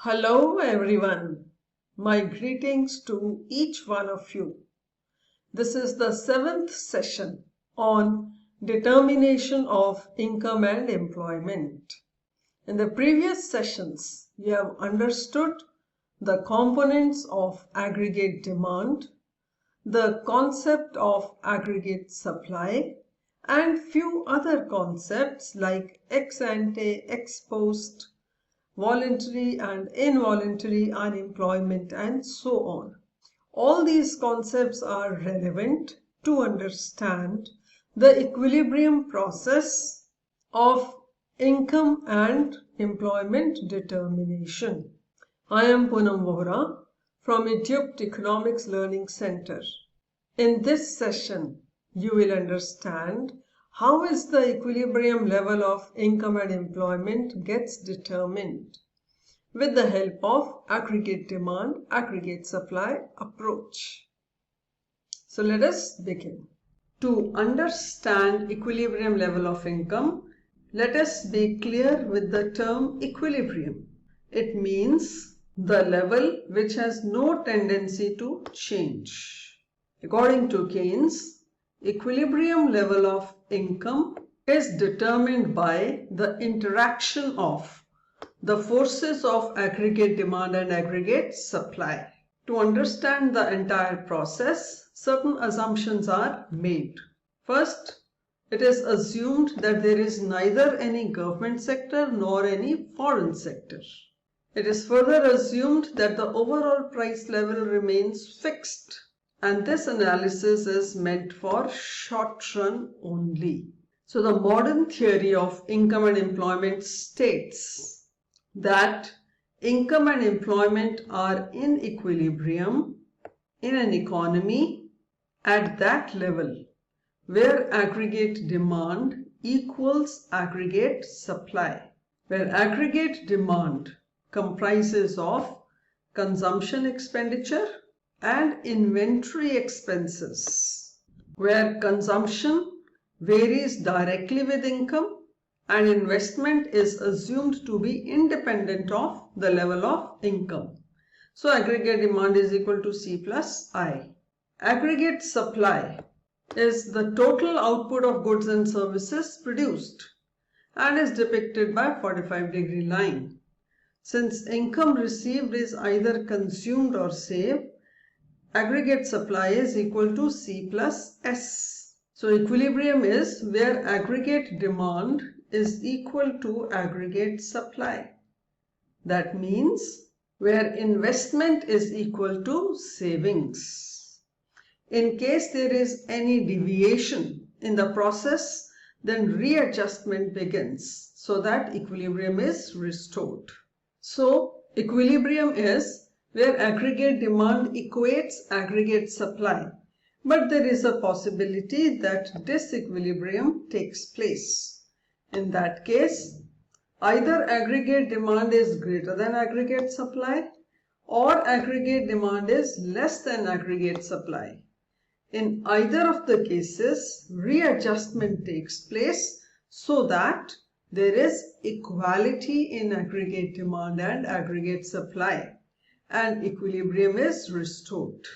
Hello everyone. My greetings to each one of you. This is the 7th session on determination of income and employment. In the previous sessions, you have understood the components of aggregate demand, the concept of aggregate supply, and few other concepts like ex ante, ex post, voluntary and involuntary unemployment, and so on. All these concepts are relevant to understand the equilibrium process of income and employment determination. I am Poonam Vohra from Egypt Economics Learning Center. In this session, you will understand how is the equilibrium level of income and employment gets determined with the help of aggregate demand, aggregate supply approach. So let us begin. To understand equilibrium level of income, let us be clear with the term equilibrium. It means the level which has no tendency to change. According to Keynes, equilibrium level of income is determined by the interaction of the forces of aggregate demand and aggregate supply. To understand the entire process, certain assumptions are made. First, it is assumed that there is neither any government sector nor any foreign sector. It is further assumed that the overall price level remains fixed. And this analysis is meant for short run only. So the modern theory of income and employment states that income and employment are in equilibrium in an economy at that level where aggregate demand equals aggregate supply, where aggregate demand comprises of consumption expenditure and inventory expenses, where consumption varies directly with income and investment is assumed to be independent of the level of income. So aggregate demand is equal to C plus I. Aggregate supply is the total output of goods and services produced and is depicted by 45-degree line. Since income received is either consumed or saved, aggregate supply is equal to C plus S. So equilibrium is where aggregate demand is equal to aggregate supply. That means where investment is equal to savings. In case there is any deviation in the process, then readjustment begins so that equilibrium is restored. So equilibrium is where aggregate demand equates aggregate supply, but there is a possibility that disequilibrium takes place. In that case, either aggregate demand is greater than aggregate supply or aggregate demand is less than aggregate supply. In either of the cases, readjustment takes place so that there is equality in aggregate demand and aggregate supply, and equilibrium is restored.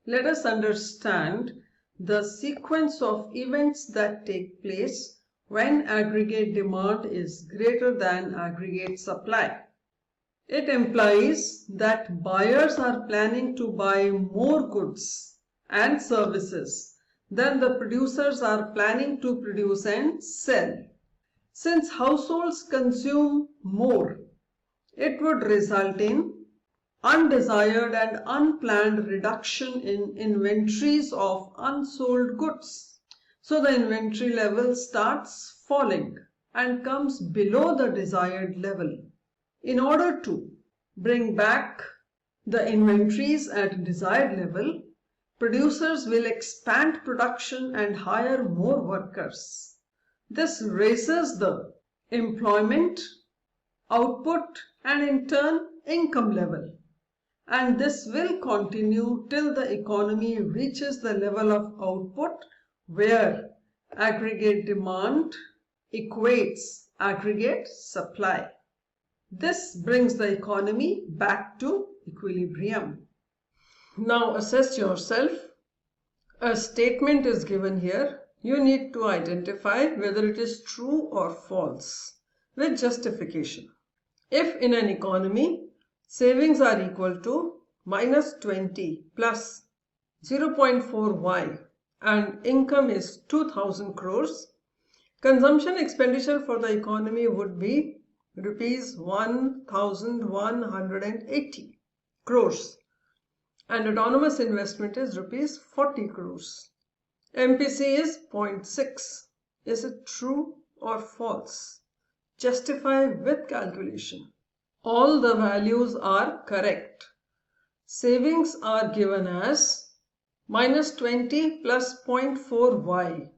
Let us understand the sequence of events that take place when aggregate demand is greater than aggregate supply. It implies that buyers are planning to buy more goods and services than the producers are planning to produce and sell. Since households consume more, it would result in undesired and unplanned reduction in inventories of unsold goods. So the inventory level starts falling and comes below the desired level. In order to bring back the inventories at desired level, producers will expand production and hire more workers. This raises the employment, output, and in turn income level. And this will continue till the economy reaches the level of output where aggregate demand equates aggregate supply. This brings the economy back to equilibrium. Now assess yourself. A statement is given here. You need to identify whether it is true or false with justification. If in an economy savings are equal to minus 20 plus 0.4y and income is 2000 crores, consumption expenditure for the economy would be rupees 1180 crores and autonomous investment is rupees 40 crores. MPC is 0.6. Is it true or false? Justify with calculation. All the values are correct. Savings are given as minus 20 plus 0.4y,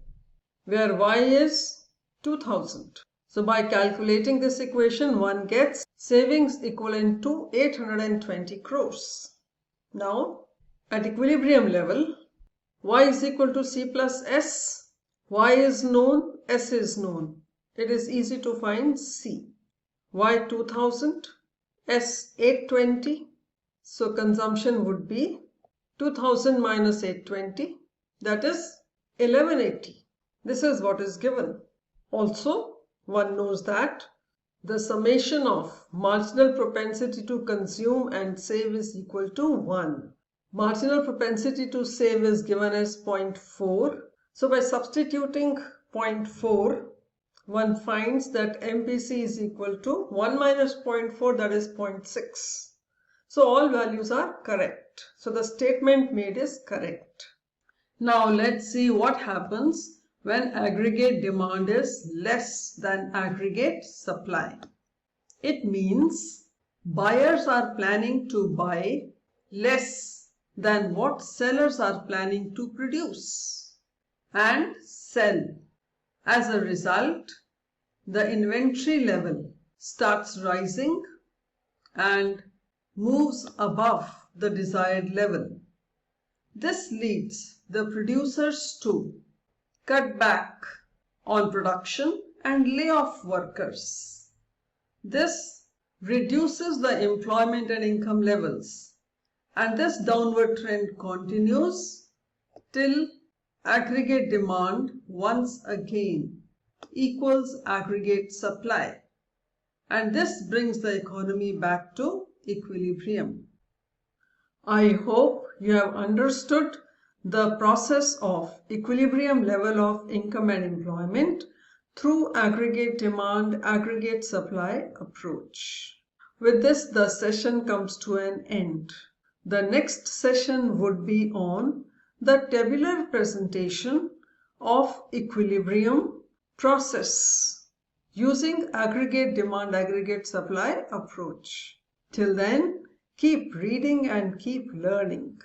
where y is 2000. So by calculating this equation, one gets savings equivalent to 820 crores. Now, at equilibrium level, y is equal to c plus s. Y is known, s is known. It is easy to find c. Y 2000, s 820. So consumption would be 2000 minus 820, that is 1180. This is what is given. Also, one knows that the summation of marginal propensity to consume and save is equal to 1. Marginal propensity to save is given as 0.4. So by substituting 0.4, one finds that MPC is equal to 1 minus 0.4, that is 0.6. So all values are correct. So the statement made is correct. Now let's see what happens when aggregate demand is less than aggregate supply. It means buyers are planning to buy less than what sellers are planning to produce and sell. As a result, the inventory level starts rising and moves above the desired level. This leads the producers to cut back on production and lay off workers. This reduces the employment and income levels, and this downward trend continues till aggregate demand once again equals aggregate supply, and this brings the economy back to equilibrium. I hope you have understood the process of equilibrium level of income and employment through aggregate demand, aggregate supply approach. With this, the session comes to an end. The next session would be on the tabular presentation of equilibrium process using aggregate demand, aggregate supply approach. Till then, keep reading and keep learning.